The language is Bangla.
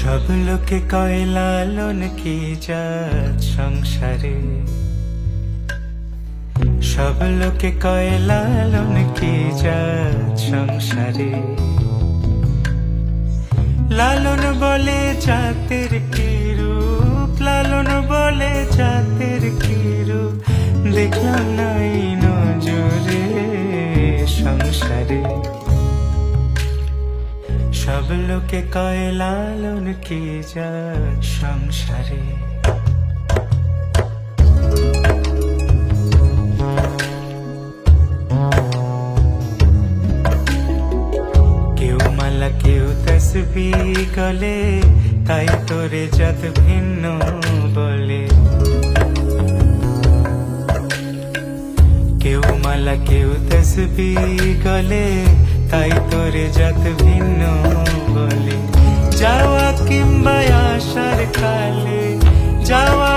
সব লোকে কয় লালন কি জাত সংসারে, সব লোকে কয় লালন কি জাত সংসারে। লালন বলে জাতের কি রূপ, লালন বলে জাতের কি রূপ, দেখলাম নাই নজরে সংসারে। সব লোকে কয় লালন কি জাত সংসারে। কেউ মালা কেউ তসবিহ গলে, তাই তোরে জাত ভিন্ন বলে। কেউ মালা কেউ তসবিহ গলে, তাই তোরে জাত ভিন্ন বলে। যাওয়া কিংবা আসার কালে, যাওয়া